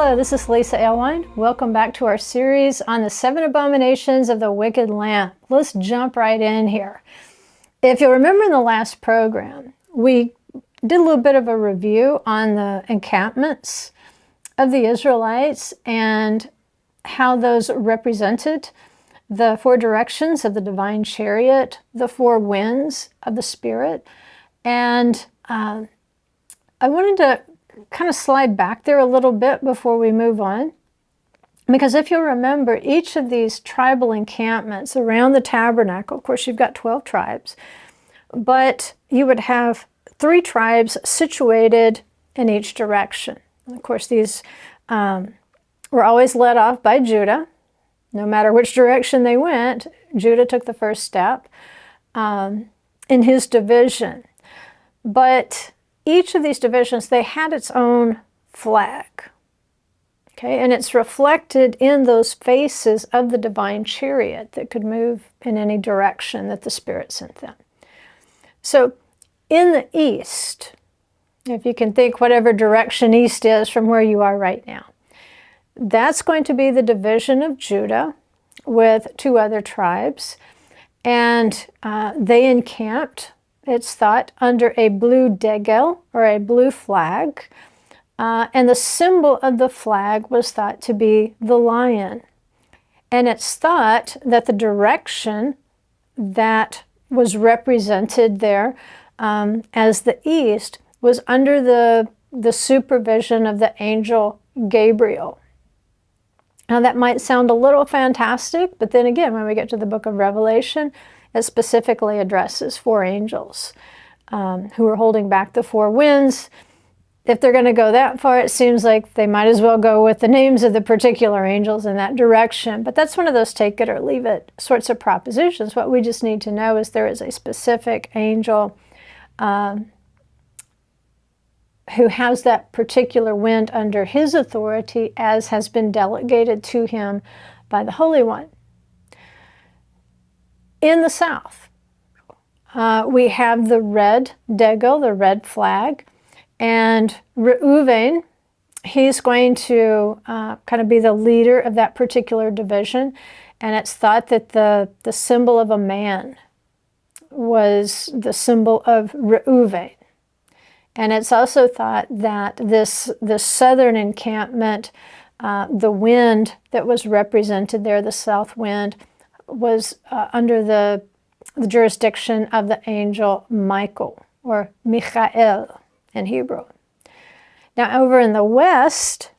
Hello, this is Lisa Alewine. Welcome back to our series on the 7 abominations of the wicked land. Let's jump right in here. If you'll remember in the last program, we did a little bit of a review on the encampments of the Israelites and how those represented the 4 directions of the divine chariot, the 4 winds of the Spirit. And I wanted to kind of slide back there a little bit before we move on. Because if you'll remember, each of these tribal encampments around the tabernacle, of course you've got 12 tribes, but you would have 3 tribes situated in each direction. And of course these were always led off by Judah. No matter which direction they went, Judah took the first step in his division. But each of these divisions, they had its own flag. Okay, and it's reflected in those faces of the divine chariot that could move in any direction that the Spirit sent them. So in the east, if you can think whatever direction east is from where you are right now, that's going to be the division of Judah with 2 other tribes. And they encamped, it's thought, under a blue degel, or a blue flag. And the symbol of the flag was thought to be the lion. And it's thought that the direction that was represented there as the east was under the supervision of the angel Gabriel. Now that might sound a little fantastic, but then again, when we get to the book of Revelation, it specifically addresses 4 angels who are holding back the 4 winds. If they're going to go that far, it seems like they might as well go with the names of the particular angels in that direction. But that's one of those take it or leave it sorts of propositions. What we just need to know is there is a specific angel who has that particular wind under his authority, as has been delegated to him by the Holy One. In the south, we have the red degel, the red flag, and Reuven, he's going to kind of be the leader of that particular division, and it's thought that the symbol of a man was the symbol of Reuven. And it's also thought that this southern encampment, the wind that was represented there, the south wind, was under the jurisdiction of the angel Michael, or Michael in Hebrew. Now over in the west,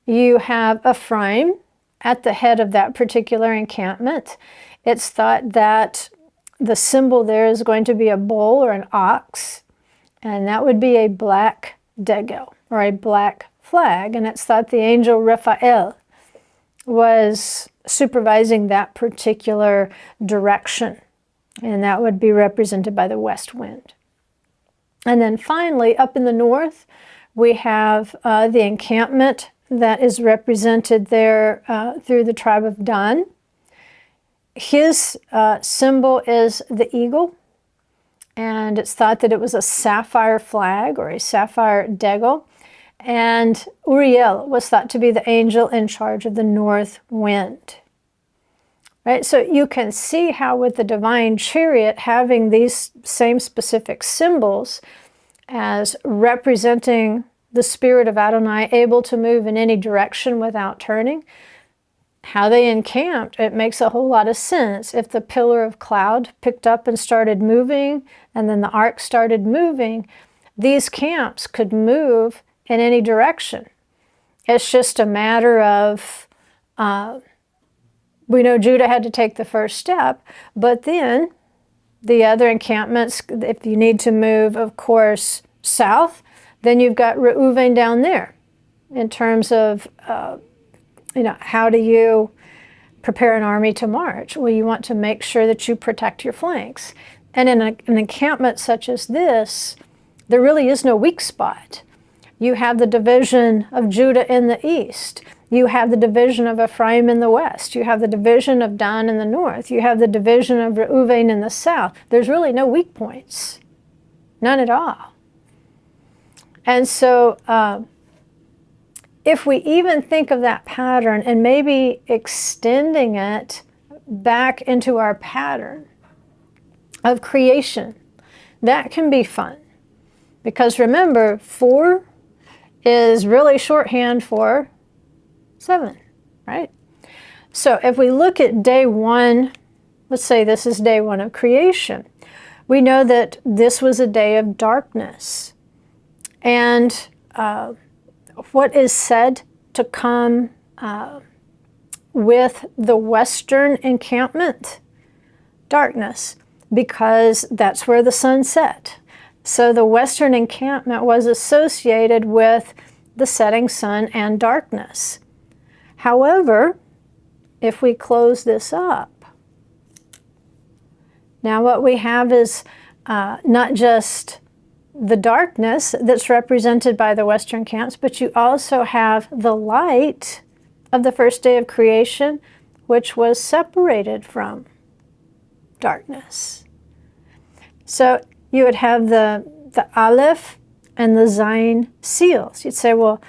you have Ephraim at the head of that particular encampment. It's thought that the symbol there is going to be a bull or an ox, and that would be a black degel, or a black flag. And it's thought the angel Raphael was supervising that particular direction, and that would be represented by the west wind. And then finally, up in the north, we have the encampment that is represented there through the tribe of Dan. His symbol is the eagle, and it's thought that it was a sapphire flag, or a sapphire degel. And Uriel was thought to be the angel in charge of the north wind. Right? So you can see how with the divine chariot having these same specific symbols as representing the Spirit of Adonai, able to move in any direction without turning, how they encamped, it makes a whole lot of sense. If the pillar of cloud picked up and started moving, and then the ark started moving, these camps could move in any direction. It's just a matter of, we know Judah had to take the first step, but then the other encampments, if you need to move, of course, south, then you've got Reuven down there in terms of, how do you prepare an army to march? Well, you want to make sure that you protect your flanks. And in an encampment such as this, there really is no weak spot. You have the division of Judah in the east. You have the division of Ephraim in the west. You have the division of Dan in the north. You have the division of Reuven in the south. There's really no weak points. None at all. And so if we even think of that pattern and maybe extending it back into our pattern of creation, that can be fun. Because remember, 4 is really shorthand for 7, right? So if we look at day 1, let's say this is day 1 of creation, we know that this was a day of darkness. And what is said to come with the western encampment? Darkness, because that's where the sun set. So the western encampment was associated with the setting sun and darkness. However, if we close this up, now what we have is not just the darkness that's represented by the western camps, but you also have the light of the first day of creation, which was separated from darkness. So you would have the Aleph and the Zayin seals. You'd say, well,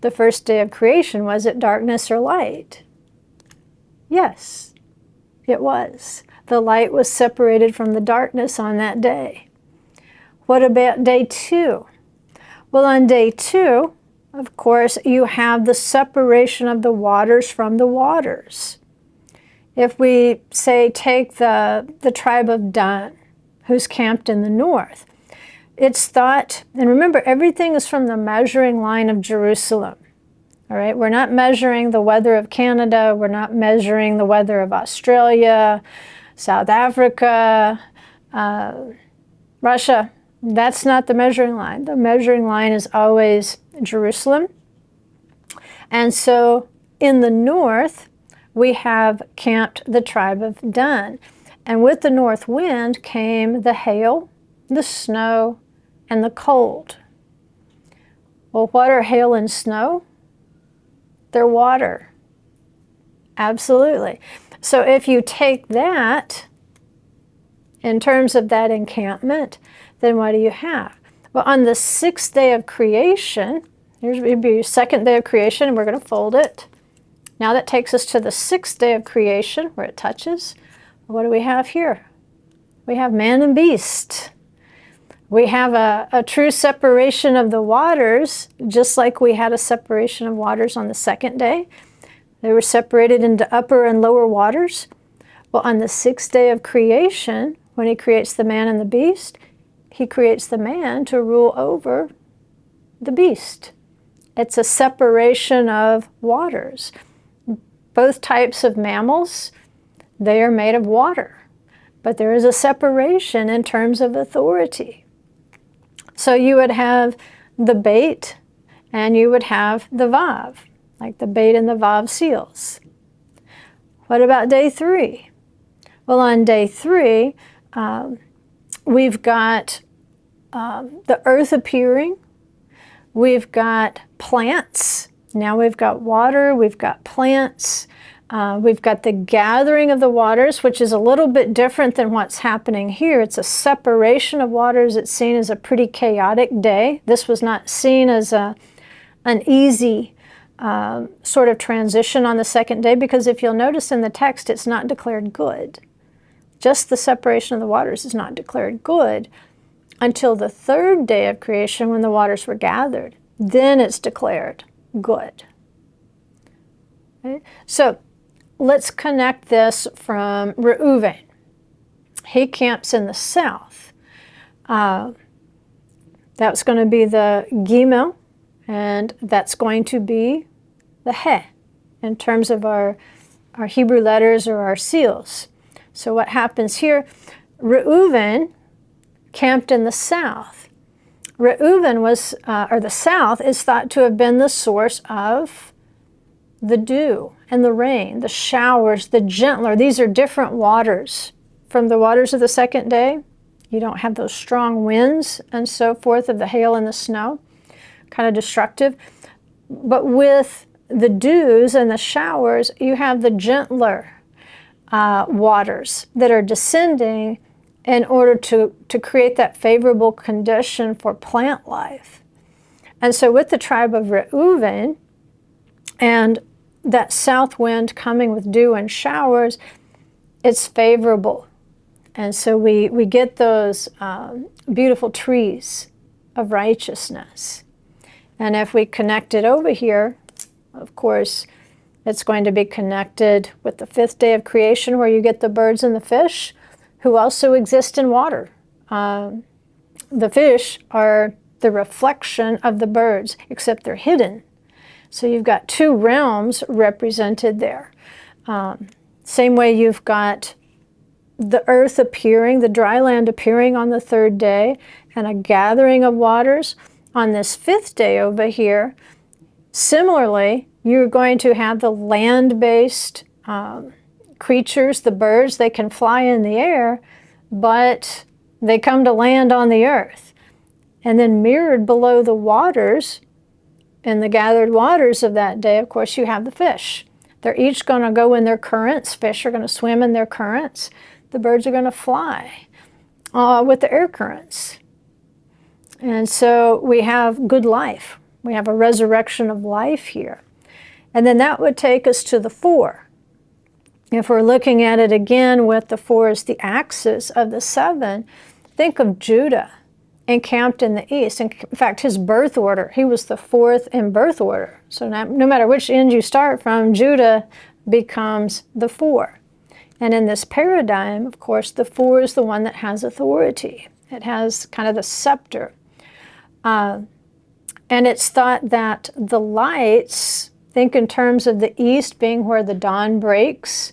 the first day of creation, was it darkness or light? Yes, it was. The light was separated from the darkness on that day. What about day 2? Well, on day 2, of course, you have the separation of the waters from the waters. If we, say, take the tribe of Dan, who's camped in the north, it's thought, and remember, everything is from the measuring line of Jerusalem. All right, we're not measuring the weather of Canada, we're not measuring the weather of Australia, South Africa, Russia. That's not the measuring line. The measuring line is always Jerusalem. And so in the north, we have camped the tribe of Dan. And with the north wind came the hail, the snow, and the cold. Well, what are hail and snow? They're water. Absolutely. So if you take that in terms of that encampment, then what do you have? Well, on the 6th day of creation, here's your 2nd day of creation, and we're going to fold it. Now that takes us to the 6th day of creation, where it touches. What do we have here? We have man and beast. We have a true separation of the waters, just like we had a separation of waters on the 2nd day. They were separated into upper and lower waters. Well, on the 6th day of creation, when he creates the man and the beast, he creates the man to rule over the beast. It's a separation of waters. Both types of mammals, they are made of water, but there is a separation in terms of authority. So you would have the bait and you would have the vav, like the bait and the vav seals. What about day 3? Well, on day 3, we've got the earth appearing. We've got plants. Now we've got water, we've got plants. We've got the gathering of the waters, which is a little bit different than what's happening here. It's a separation of waters. It's seen as a pretty chaotic day. This was not seen as an easy sort of transition on the 2nd day, because if you'll notice in the text, it's not declared good. Just the separation of the waters is not declared good until the 3rd day of creation, when the waters were gathered. Then it's declared good. Okay? So let's connect this from Reuven. He camps in the south. That's going to be the Gimel, and that's going to be the He in terms of our Hebrew letters or our seals. So what happens here? Reuven camped in the south. Reuven was, or the south, is thought to have been the source of the dew and the rain, the showers, the gentler. These are different waters from the waters of the 2nd day. You don't have those strong winds and so forth of the hail and the snow, kind of destructive. But with the dews and the showers, you have the gentler waters that are descending in order to create that favorable condition for plant life. And so with the tribe of Reuven, And that south wind coming with dew and showers, it's favorable. And so we get those beautiful trees of righteousness. And if we connect it over here, of course, it's going to be connected with the 5th day of creation, where you get the birds and the fish, who also exist in water. The fish are the reflection of the birds, except they're hidden. So you've got 2 realms represented there. Same way you've got the earth appearing, the dry land appearing on the 3rd day, and a gathering of waters on this 5th day over here. Similarly, you're going to have the land-based creatures, the birds. They can fly in the air, but they come to land on the earth. And then mirrored below the waters, in the gathered waters of that day, of course, you have the fish. They're each going to go in their currents. Fish are going to swim in their currents. The birds are going to fly with the air currents. And so we have good life. We have a resurrection of life here. And then that would take us to the 4. If we're looking at it again with the 4 as the axis of the 7, think of Judah encamped in the east. In fact, his birth order, he was the 4th in birth order. So no matter which end you start from, Judah becomes the 4. And in this paradigm, of course, the 4 is the one that has authority. It has kind of the scepter. And it's thought that the lights, think in terms of the east being where the dawn breaks,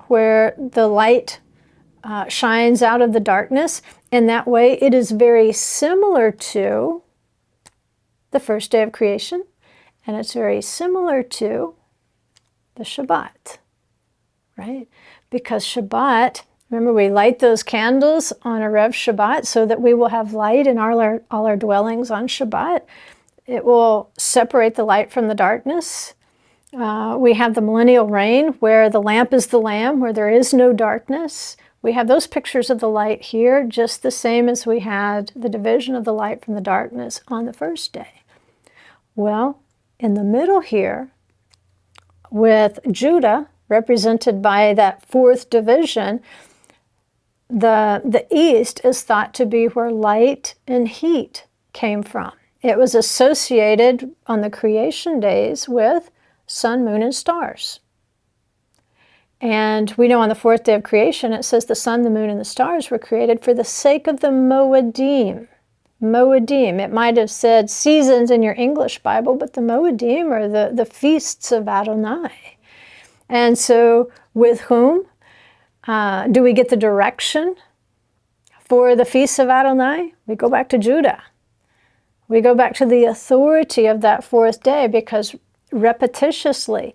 where the light shines out of the darkness. In that way, it is very similar to the 1st day of creation, and it's very similar to the Shabbat, right? Because Shabbat, remember, we light those candles on Erev Shabbat so that we will have light in all our dwellings on Shabbat. It will separate the light from the darkness. We have the millennial reign, where the lamp is the Lamb, where there is no darkness. We have those pictures of the light here, just the same as we had the division of the light from the darkness on the 1st day. Well, in the middle here, with Judah, represented by that 4th division, the east is thought to be where light and heat came from. It was associated on the creation days with sun, moon, and stars. And we know on the 4th day of creation, it says the sun, the moon, and the stars were created for the sake of the Moedim. Moedim. It might have said seasons in your English Bible, but the Moedim are the feasts of Adonai. And so with whom do we get the direction for the feasts of Adonai? We go back to Judah. We go back to the authority of that 4th day, because repetitiously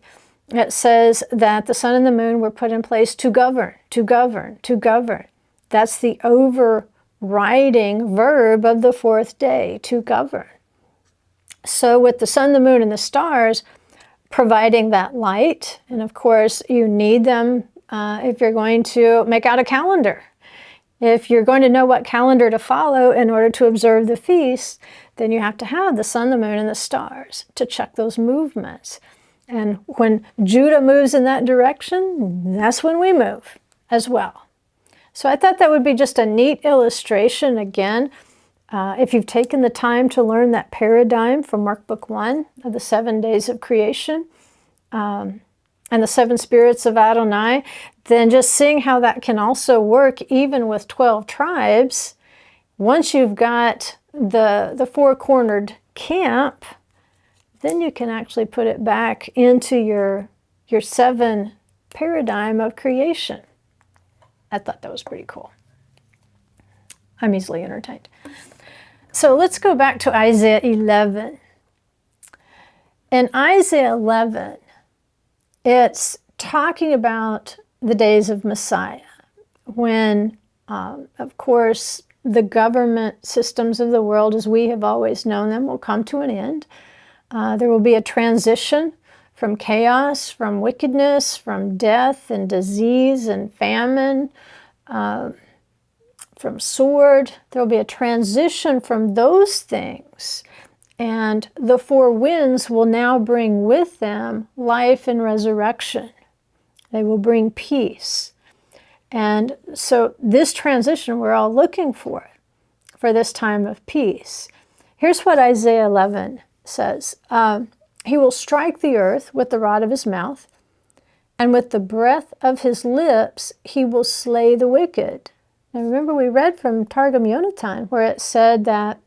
it says that the sun and the moon were put in place to govern, to govern, to govern. That's the overriding verb of the 4th day, to govern. So with the sun, the moon, and the stars providing that light, and of course you need them if you're going to make out a calendar. If you're going to know what calendar to follow in order to observe the feast, then you have to have the sun, the moon, and the stars to check those movements. And when Judah moves in that direction, that's when we move as well. So I thought that would be just a neat illustration. Again, if you've taken the time to learn that paradigm from Workbook 1 of the 7 days of creation and the 7 spirits of Adonai, then just seeing how that can also work even with 12 tribes. Once you've got the 4-cornered camp, then you can actually put it back into your 7 paradigm of creation. I thought that was pretty cool. I'm easily entertained. So let's go back to Isaiah 11. In Isaiah 11, it's talking about the days of Messiah, when, of course, the government systems of the world, as we have always known them, will come to an end. There will be a transition from chaos, from wickedness, from death and disease and famine, from sword. There will be a transition from those things. And the four winds will now bring with them life and resurrection. They will bring peace. And so this transition we're all looking for this time of peace. Here's what Isaiah 11 says. He will strike the earth with the rod of his mouth, and with the breath of his lips he will slay the wicked. Now remember, we read from Targum Yonatan where it said that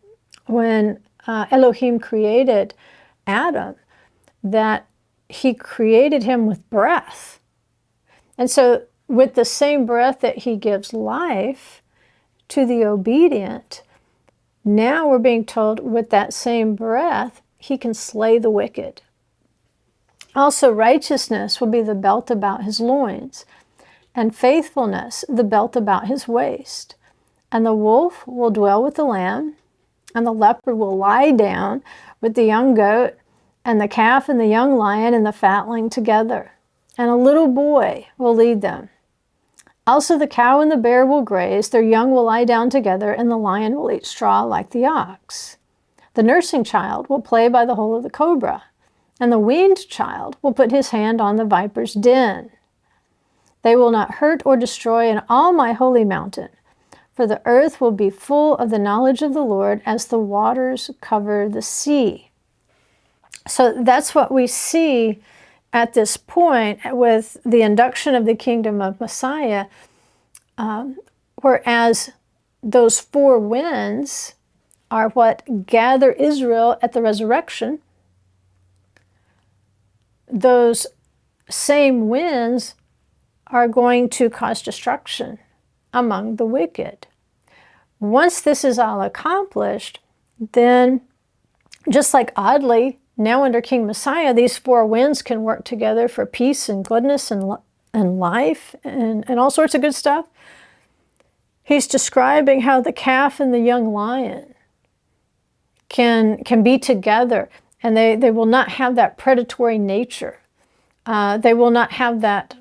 when Elohim created Adam, that he created him with breath. And so with the same breath that he gives life to the obedient, now we're being told with that same breath, he can slay the wicked. Also, righteousness will be the belt about his loins, and faithfulness the belt about his waist. And the wolf will dwell with the lamb, and the leopard will lie down with the young goat, and the calf and the young lion and the fatling together. And a little boy will lead them. Also the cow and the bear will graze, their young will lie down together, and the lion will eat straw like the ox. The nursing child will play by the hole of the cobra, and the weaned child will put his hand on the viper's den. They will not hurt or destroy in all my holy mountain, for the earth will be full of the knowledge of the Lord as the waters cover the sea. So that's what we see at this point with the induction of the kingdom of Messiah, whereas those four winds are what gather Israel at the resurrection, those same winds are going to cause destruction among the wicked. Once this is all accomplished, then just like oddly, now under King Messiah, these four winds can work together for peace and goodness and life and all sorts of good stuff. He's describing how the calf and the young lion can be together, and they will not have that predatory nature. They will not have that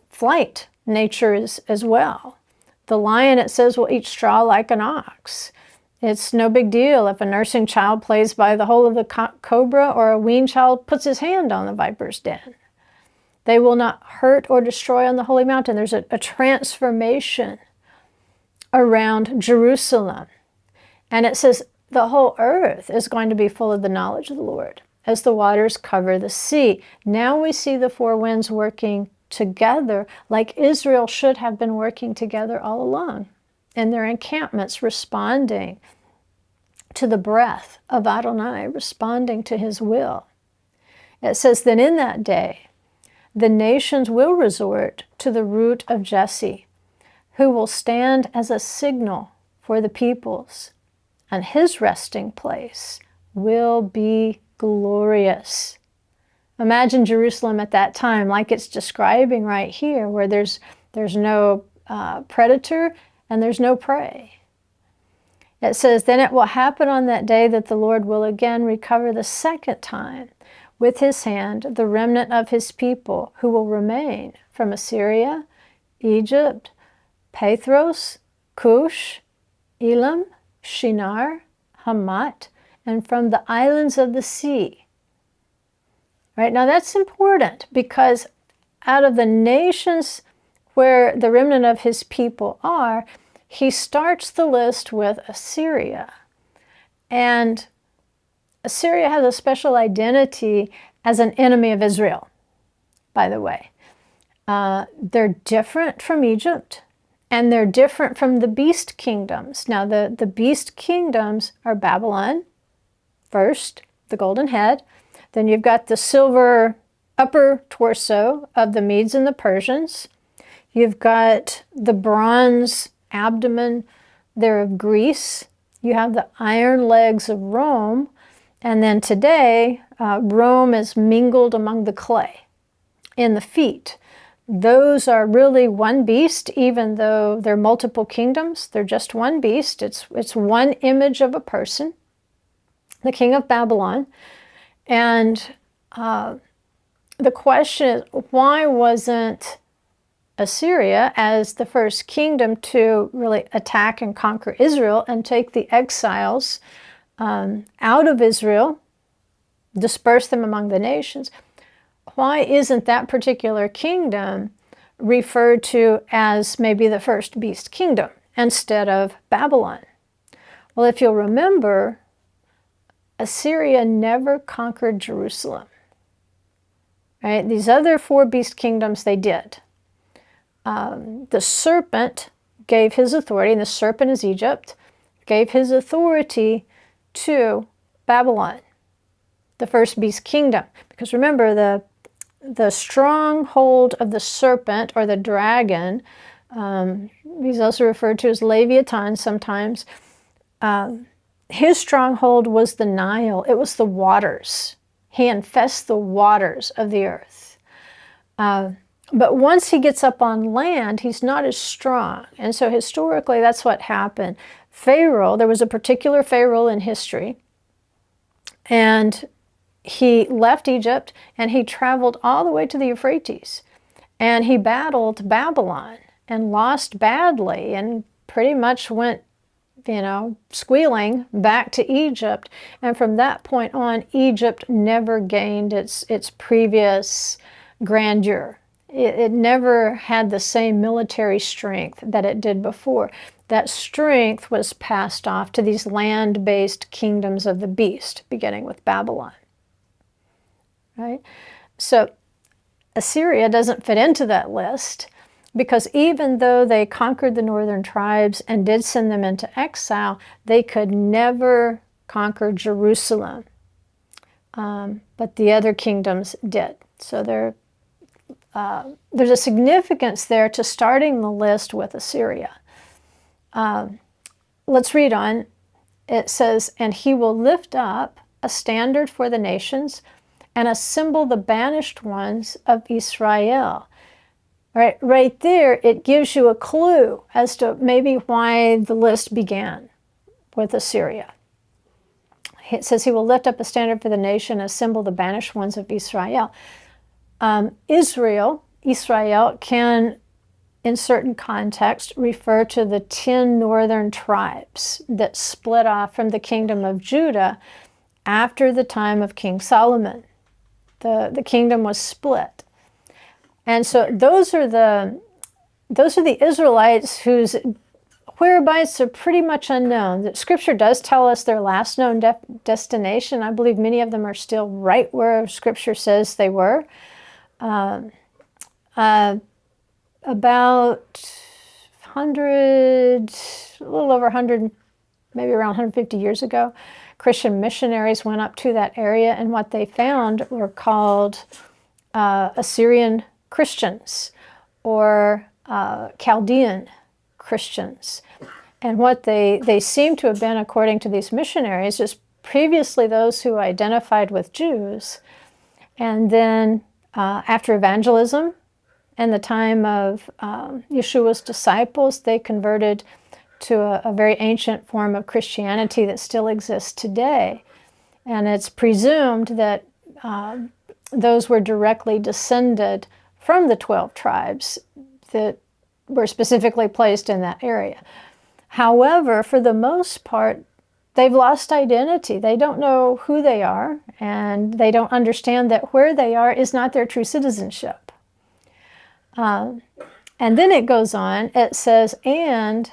flight nature as well. The lion, it says, will eat straw like an ox. It's no big deal if a nursing child plays by the hole of the cobra or a weaned child puts his hand on the viper's den. They will not hurt or destroy on the holy mountain. There's a transformation around Jerusalem. And it says the whole earth is going to be full of the knowledge of the Lord as the waters cover the sea. Now we see the four winds working together like Israel should have been working together all along in their encampments, responding to the breath of Adonai, responding to his will. It says, then in that day, the nations will resort to the root of Jesse, who will stand as a signal for the peoples, and his resting place will be glorious. Imagine Jerusalem at that time, like it's describing right here, where there's no predator and there's no prey. It says, then it will happen on that day that the Lord will again recover the second time with his hand the remnant of his people who will remain from Assyria, Egypt, Pathros, Cush, Elam, Shinar, Hamat, and from the islands of the sea. Right, now that's important because out of the nations where the remnant of his people are, he starts the list with Assyria. And Assyria has a special identity as an enemy of Israel, by the way. They're different from Egypt, and they're different from the beast kingdoms. Now, the beast kingdoms are Babylon, first, the golden head. Then you've got the silver upper torso of the Medes and the Persians. You've got the bronze abdomen there of Greece. You have the iron legs of Rome. And then today, Rome is mingled among the clay in the feet. Those are really one beast, even though they're multiple kingdoms. They're just one beast. It's one image of a person, the king of Babylon. And the question is, why wasn't Assyria as the first kingdom to really attack and conquer Israel and take the exiles out of Israel, dispersed them among the nations, why isn't that particular kingdom referred to as maybe the first beast kingdom instead of Babylon? Well, if you'll remember, Assyria never conquered Jerusalem. Right? These other 4 beast kingdoms, they did. The serpent gave his authority, and the serpent is Egypt, gave his authority to Babylon, the first beast kingdom. Because remember, the stronghold of the serpent, or the dragon, he's also referred to as Leviathan sometimes, his stronghold was the Nile. It was the waters. He infests the waters of the earth. But once he gets up on land, he's not as strong. And so historically, that's what happened. Pharaoh, there was a particular Pharaoh in history, and he left Egypt, and he traveled all the way to the Euphrates. And he battled Babylon and lost badly and pretty much went, squealing back to Egypt. And from that point on, Egypt never gained its previous grandeur. It never had the same military strength that it did before. That strength was passed off to these land-based kingdoms of the beast, beginning with Babylon. Right? So Assyria doesn't fit into that list, because even though they conquered the northern tribes and did send them into exile, they could never conquer Jerusalem. But the other kingdoms did. So there's a significance there to starting the list with Assyria. Let's read on. It says, "And he will lift up a standard for the nations and assemble the banished ones of Israel." Right there, it gives you a clue as to maybe why the list began with Assyria. It says he will lift up a standard for the nation, assemble the banished ones of Israel. Israel can, in certain contexts, refer to the 10 northern tribes that split off from the kingdom of Judah after the time of King Solomon. The kingdom was split. And so those are the Israelites whose whereabouts are pretty much unknown. The Scripture does tell us their last known destination. I believe many of them are still right where Scripture says they were. About 100, a little over 100, maybe around 150 years ago, Christian missionaries went up to that area, and what they found were called Assyrian Christians, or Chaldean Christians. And what they seem to have been, according to these missionaries, is previously those who identified with Jews, and then after evangelism and the time of Yeshua's disciples, they converted to a very ancient form of Christianity that still exists today. And it's presumed that those were directly descended from the 12 tribes that were specifically placed in that area. However, for the most part, they've lost identity. They don't know who they are, and they don't understand that where they are is not their true citizenship. And then it goes on, it says, "And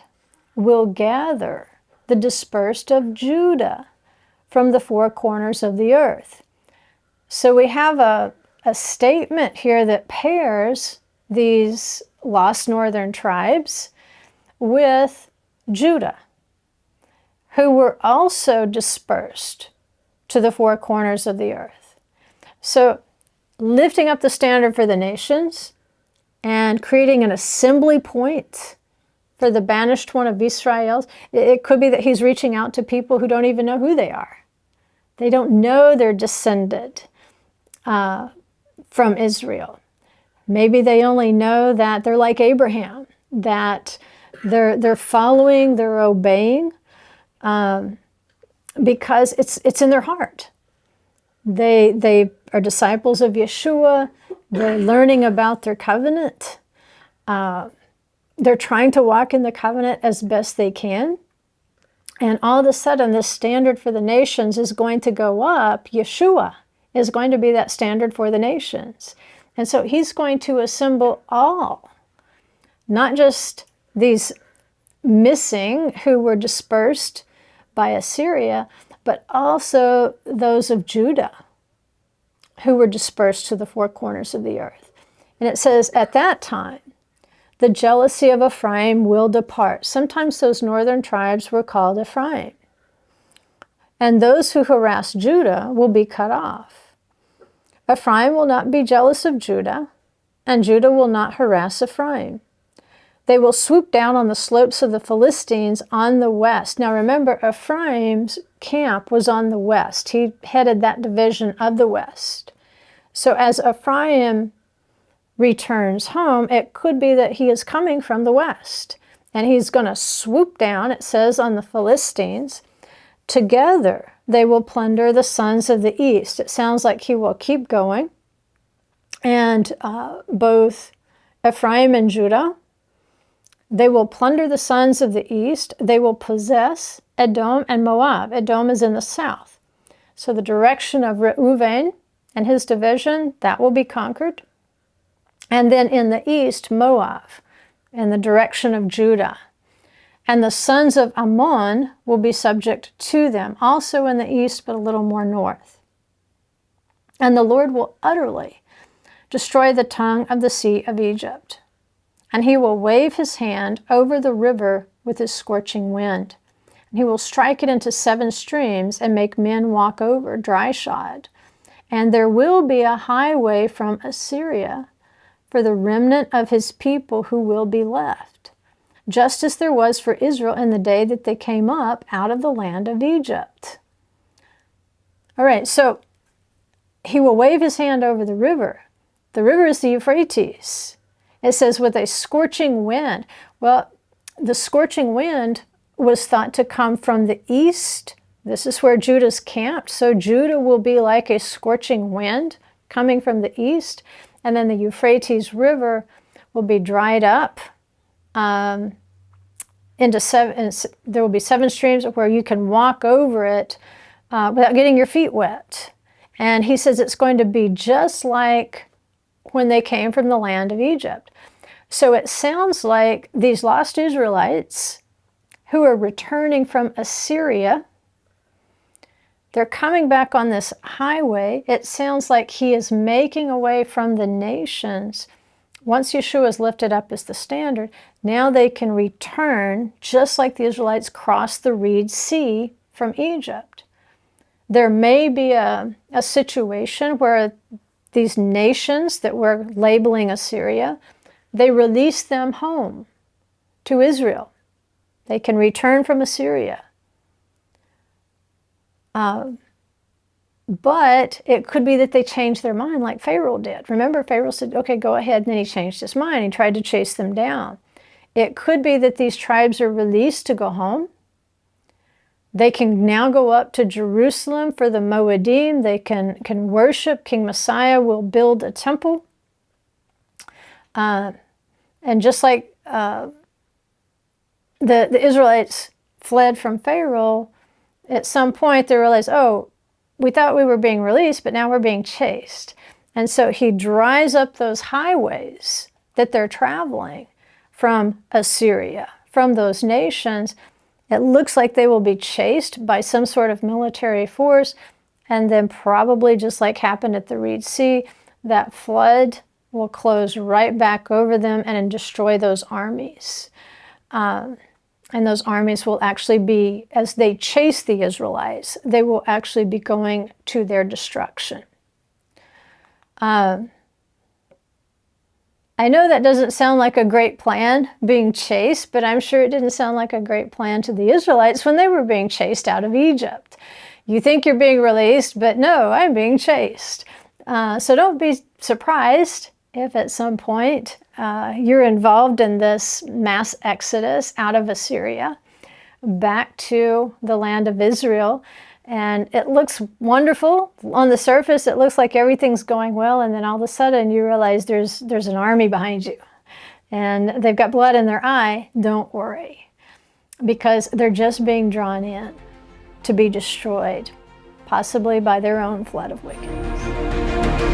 will gather the dispersed of Judah from the 4 corners of the earth." So we have a statement here that pairs these lost northern tribes with Judah, who were also dispersed to the 4 corners of the earth. So lifting up the standard for the nations and creating an assembly point for the banished one of Israel. It could be that he's reaching out to people who don't even know who they are. They don't know they're descended from Israel. Maybe they only know that they're like Abraham, that they're following, they're obeying, because it's in their heart. They are disciples of Yeshua. They're learning about their covenant. They're trying to walk in the covenant as best they can. And all of a sudden, the standard for the nations is going to go up. Yeshua is going to be that standard for the nations. And so he's going to assemble all, not just these missing who were dispersed by Assyria, but also those of Judah who were dispersed to the four corners of the earth. And it says, at that time, the jealousy of Ephraim will depart. Sometimes those northern tribes were called Ephraim. And those who harass Judah will be cut off. Ephraim will not be jealous of Judah, and Judah will not harass Ephraim. They will swoop down on the slopes of the Philistines on the west. Now remember, Ephraim's camp was on the west. He headed that division of the west. So as Ephraim returns home, it could be that he is coming from the west. And he's going to swoop down, it says, on the Philistines. Together they will plunder the sons of the east. It sounds like he will keep going. And both Ephraim and Judah, they will plunder the sons of the east. They will possess Edom and Moab. Edom is in the south. So the direction of Reuven and his division, that will be conquered. And then in the east, Moab, in the direction of Judah. And the sons of Ammon will be subject to them, also in the east, but a little more north. And the Lord will utterly destroy the tongue of the sea of Egypt. And he will wave his hand over the river with his scorching wind. And he will strike it into 7 streams and make men walk over dry-shod. And there will be a highway from Assyria for the remnant of his people who will be left, just as there was for Israel in the day that they came up out of the land of Egypt. All right, so he will wave his hand over the river. The river is the Euphrates. It says with a scorching wind. Well, the scorching wind was thought to come from the east. This is where Judah's camped. So Judah will be like a scorching wind coming from the east. And then the Euphrates River will be dried up into 7. There will be 7 streams where you can walk over it without getting your feet wet. And he says it's going to be just like when they came from the land of Egypt. So it sounds like these lost Israelites who are returning from Assyria, they're coming back on this highway. It sounds like he is making a way from the nations. Once Yeshua is lifted up as the standard, now they can return just like the Israelites crossed the Red Sea from Egypt. There may be a situation where these nations that we're labeling Assyria, they release them home to Israel. They can return from Assyria. But it could be that they changed their mind like Pharaoh did. Remember, Pharaoh said, okay, go ahead, and then he changed his mind. He tried to chase them down. It could be that these tribes are released to go home. They can now go up to Jerusalem for the Moedim. They can worship. King Messiah will build a temple. And just like the Israelites fled from Pharaoh, at some point they realized, oh, we thought we were being released, but now we're being chased. And so he dries up those highways that they're traveling from Assyria, from those nations. It looks like they will be chased by some sort of military force, and then probably just like happened at the Red Sea, that flood will close right back over them and destroy those armies. And those armies will actually be, as they chase the Israelites, they will actually be going to their destruction. I know that doesn't sound like a great plan, being chased, but I'm sure it didn't sound like a great plan to the Israelites when they were being chased out of Egypt. You think you're being released, but no, I'm being chased. So don't be surprised if at some point you're involved in this mass exodus out of Assyria back to the land of Israel. And it looks wonderful. On the surface, it looks like everything's going well, and then all of a sudden you realize there's an army behind you. And they've got blood in their eye. Don't worry. because they're just being drawn in to be destroyed, possibly by their own flood of wickedness.